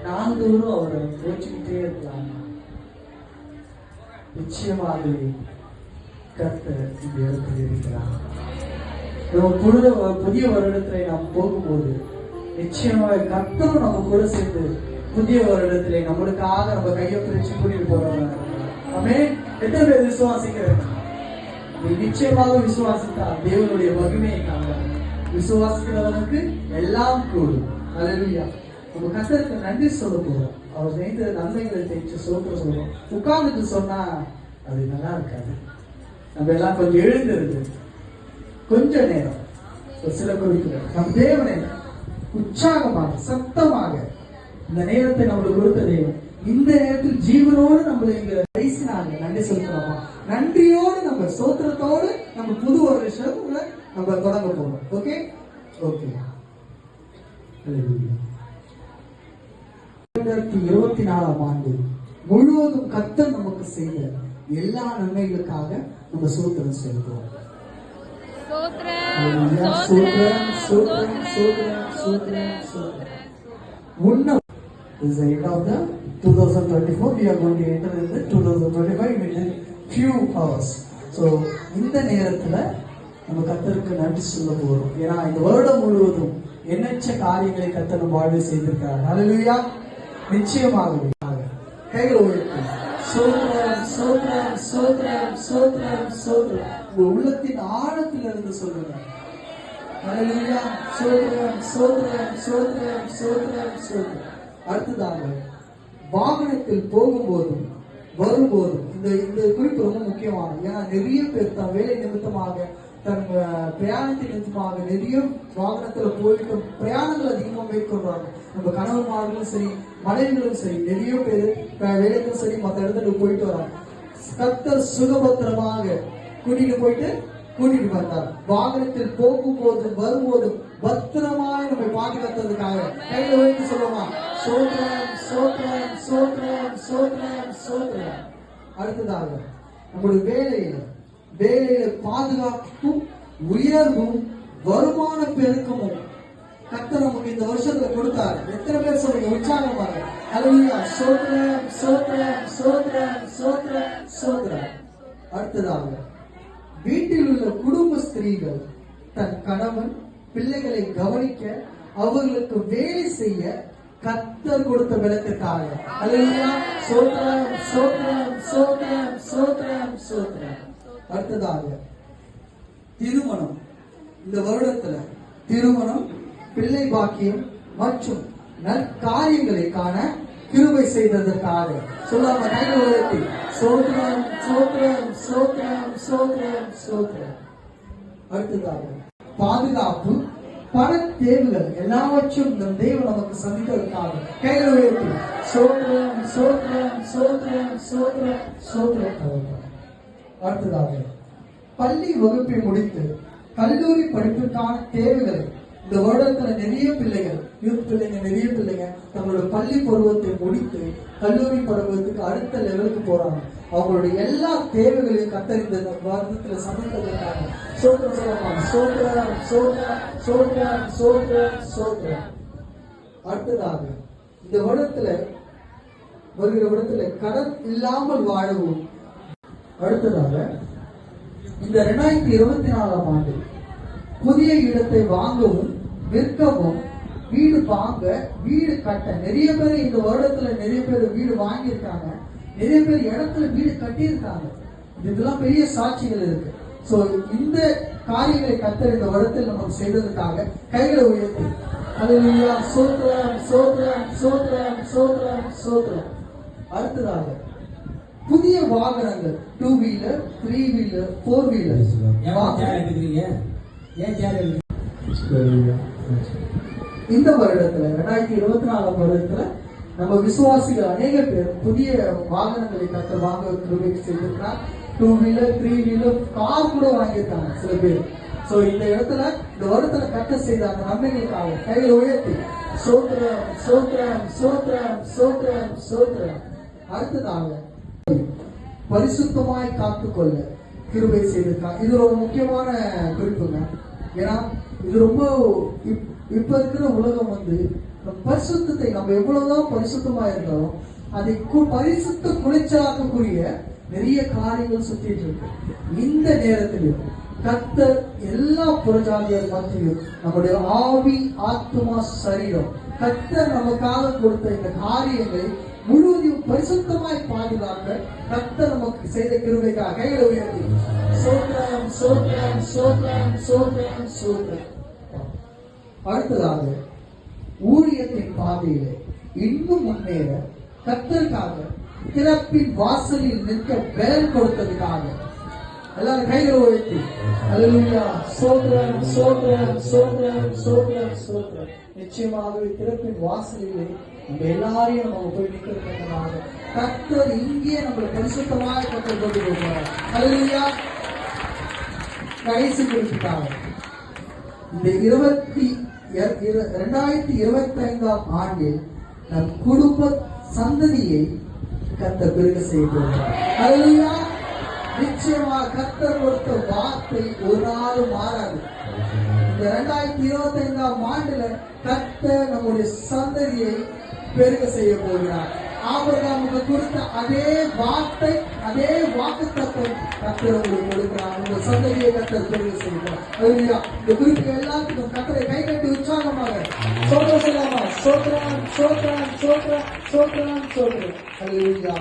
நாள்தோறும் அவரை போச்சுக்கிட்டே இருக்கலாம். நிச்சயமாகவே கர்த்தர் இந்த இடத்தில் இருக்கிறார். புதிய வருடத்திலே நாம் போகும்போது நிச்சயமாக கர்த்தரும் நம்ம கூட சேர்ந்து புதிய வருடத்திலே நம்மளுக்காக நம்ம கையை பிரிச்சு கூட்டிட்டு போறோம். எத்தனை பேர் விசுவாசிக்கிறேன்? நிச்சயமாக விசுவாசித்தா தேவனுடைய மகிமையை காணலாம். விசுவாசிக்கிறவனுக்கு எல்லாம் கூடும். அல்லேலூயா. நம்ம கர்த்தருக்கு நன்றி சொல்ல போறோம். அவர் செய்த நன்மைகளை தெரிஞ்சு சொல்றோம். உட்கார்ந்துட்டு சொன்னா அது நல்லா இருக்காது. நம்ம எல்லாம் கொஞ்சம் எழுந்திருந்து கொஞ்ச நேரம் சில குறிப்புகள் நம் தேவனை உற்சாகமாக சத்தமாக இந்த நேரத்தை நம்மளுக்கு கொடுத்த தேவன் இந்த நேரத்தில் ஜீவனோடு நம்மளை இங்க பேசினாங்க. நன்றி சொல்லுறோமா? நன்றியோடு நம்ம சோத்திரத்தோடு நம்ம புது வருஷத்துல நம்ம தொடங்க போறோம். Okay okay. 2024 ஆண்டு முழுவதும் கர்த்தர் நமக்கு செய்த எல்லா நன்மைகளுக்காக நம்ம சோத்திரம் செலுத்துவோம். This is the end of the 2024. We are going to enter in the 2025 within few hours. So இந்த நேரத்துல நம்ம கர்த்தருக்கு நன்றி சொல்ல போறோம். ஏன்னா இந்த வருடம் முழுவதும் எண்ணற்ற காரியங்களை கர்த்தர் நம்ம வாழ்வில் செய்திருக்கிறார். ஹல்லேலூயா. நிச்சயமாகவே கைகளை உயர்த்தி சோத்ரம் சோத்ரம் சோத்ரம் சோத்ரம் சோத்ரம் உங்க உள்ளத்தின் ஆழத்திலிருந்து சொல்லுங்க. ஹல்லேலூயா. சோத்ரம் சோத்ரம் சோத்ரம் சோத்ரம் சோத்ரம். அடுத்ததாக வாகனத்தில் போகும்போதும் வரும்போதும் இந்த குறிப்பு ரொம்ப முக்கியமானது. ஏன்னா நிறைய பேர் தன் வேலை நிமித்தமாக தன் பிரயாணத்தின் நிமித்தமாக நிறைய வாகனத்துல போயிட்டு பிரயாணங்கள் அதிகமாக மேற்கொள்றாங்க. நம்ம கணவன்மார்களும் சரி மனைவிகளும் சரி நிறைய பேர் வேலைக்கும் சரி மற்ற இடத்துல போயிட்டு வராங்க. கர்த்தர் சுகபத்திரமாக கூட்டிட்டு வந்தார். வாகனத்தில் போகும்போதும் வரும்போதும் பத்திரமாய் நம்மை பாதுகாத்ததுக்காக கையில வைத்து சொல்லுமா சோத்ரம் சோத்ரம் சோத்ரம் சோத்ரம் சோத்ரம். அடுத்ததாக நம்முடைய வேலையில பாதுகாப்பும் உயர்வும் வருமான பெருக்கமும் கர்த்தர் நமக்கு இந்த வருஷத்துல கொடுத்தாரு. எத்தனை பேர் சொல்லுங்க உற்சாகமாக? ஹல்லேலூயா. சோத்ரம் சோத்ரம் சோத்ரம் சோத்ரம் சோத்ரம். அடுத்ததாக வீட்டில் உள்ள குடும்ப ஸ்திரீகள் தன் கணவன் பிள்ளைகளை கவனிக்க அவர்களுக்கு வேலை செய்ய கர்த்தர் கொடுத்த விளக்கத்தாங்க. ஹல்லேலூயா. சோத்ரம் சோத்ரம் சோத்ரம் சோத்ரம் சோத்ரம். அடுத்ததாக திருமணம். இந்த வருடத்துல திருமணம் பிள்ளை பாக்கியம் மற்றும் நற்காரியங்களை காண கிருபை செய்ததற்காக சொல்லாம கைகள் உயர்த்தி சோத்ரம் சோத்ரம் சோத்ரம் சோத்ரம் சோத்ரம். அடுத்ததாக பாதுகாப்பு பண தேவைகள் எல்லாவற்றும் நம் தேவன் நமக்கு சந்தித்ததற்காக கைகள் உயர்த்தி சோத்ரம் சோத்ரம் சோத்ரம் சோத்ரம் சோத்ரம். அடுத்ததாக பள்ளி வகுப்பை முடித்து கல்லூரி படிப்பிற்கான தேவைகளை இந்த வருடத்துல நிறைய பிள்ளைகள் நிறைய பிள்ளைங்க தங்களோட பள்ளி பருவத்தை முடித்து கல்லூரி பருவத்துக்கு அடுத்த லெவலுக்கு போறாங்க. அவங்களுடைய எல்லா தேவைகளையும் கர்த்தர் இந்த வருடத்துல சந்தித்ததற்காக சோத்ரம் சொல்லலாம். சோத்ரம் சோத்ரம் சோத்ரம் சோத்ரம் சோத்ரம். அடுத்ததாக இந்த வருகிற வருடத்துல கடன் இல்லாமல் வாழவும். அடுத்ததாக இந்த 2024 ஆண்டு புதிய இடத்தை வாங்கவும் விற்கவும் வீடு கட்ட நிறைய பேர் இந்த வருடத்துல நிறைய பேர் வீடு வாங்கியிருக்காங்க. நிறைய பேர் இடத்துல வீடு கட்டியிருக்காங்க. இதெல்லாம் பெரிய சாட்சிகள் இருக்கு. சோ இந்த காரியங்களை கர்த்தர் இந்த வருடத்தில் நமக்கு செய்ததற்காக கைகளை உயர்த்தி ஹல்லேலூயா. சோத்ரம் சோத்ரம் சோத்ரம் சோத்ரம் சோத்ரம். அடுத்ததாக புதிய வாகனங்கள் 2 வீலர் 3 வீலர் 4 வீலர் இந்த வருடத்துல 2024 வருடத்துல நம்ம விசுவாசிகள் அநேக பேர் புதிய வாகனங்களை கத்த வாங்க கிருபை செய்திருக்கிறார். 2 வீலர் 3 வீலர் கார் கூட வாங்கியிருக்காங்க சில பேர். சோ இந்த இடத்துல இந்த வருடத்துல கத்த செய்த அந்த நன்மைகளுக்காக கையில உயர்த்தி சோத்திரம் சோத்திரம் சோத்திரம் சோத்திரம் சோத்திரம். அடுத்ததாக பரிசுத்தமாய் காத்துக்கொள்ள கிருபை செய்திருக்காங்க. இது ஒரு முக்கியமான குறிப்புங்க. ஏன்னா இது ரொம்ப இப்ப இருக்கிற உலகம் பரிசுத்தத்தை நம்ம எவ்வளவுதான் பரிசுத்தமா இருந்தாலும் அதை பரிசுத்த குலைச்சலாக்கக்கூடிய நிறைய காரியங்கள் சுத்திட்டு இருக்கு. இந்த நேரத்திலும் கர்த்தர் எல்லா புறஜாதியர் மத்தியும் நம்முடைய ஆவி ஆத்மா சரீரம் கர்த்தர் நமக்காக கொடுத்த இந்த காரியங்களை முழுவதையும் பரிசுத்தமாய் பாதுகாக்க கர்த்தர் நமக்கு செய்த கிருபைக்காக கைகளை உயர்த்தி சோத்திரம் சோத்திரம் சோத்திரம் சோத்திரம் சோத்திரம். அடுத்ததாக ஊழியத்தின் பாதையிலே இன்னும் முன்னேற கர்த்தருக்காக திறப்பின் வாசலில் நிற்க பலன் கொடுத்ததுக்காக எல்லாரும் கைகளை உயர்த்தி அல்லேலூயா சோத்திரம் சோத்திரம் சோத்திரம் சோத்திரம் சோத்திரம். நிச்சயமாகவே திறப்பின் வாசலிலே நம்ம எல்லாரையும் நம்ம போய் நிற்கிறதுக்காக கர்த்தர் இங்கே நம்மளை பரிசுத்தமாக கர்த்தர் கொண்டு போகிறார். அல்லேலூயா. கடைசி குறிப்பிட்டாக இந்த 2025ஆம் ஆண்டில் நம் குடும்ப சந்ததியை கர்த்தர் பெருக செய்ய போகிறார். அல்லேலூயா. நிச்சயமா கர்த்தர் கொடுத்த வார்த்தை ஒரு நாளும் மாறாது. இந்த 2025ஆம் ஆண்டுல கர்த்தர் நம்முடைய சந்ததியை பெருக செய்ய போகிறார். ஆபிரகாமுக்கு கொடுத்த அதே வார்த்தை அதே வாக்குத்தத்தம் கர்த்தர் உங்களுக்கு கொடுக்கிறார். உங்க சந்ததியை கர்த்தர் பெருக செய்கிறார். அல்லேலூயா. இந்த குறிப்பு எல்லாத்துக்கும் கர்த்தரை கை கட்டி உற்சாகமாக சோத்திரம் செய்யலாமா? சோத்திரம் சோத்திரம் சோத்திரம் சோத்திரம் சோத்திரம். அல்லேலூயா.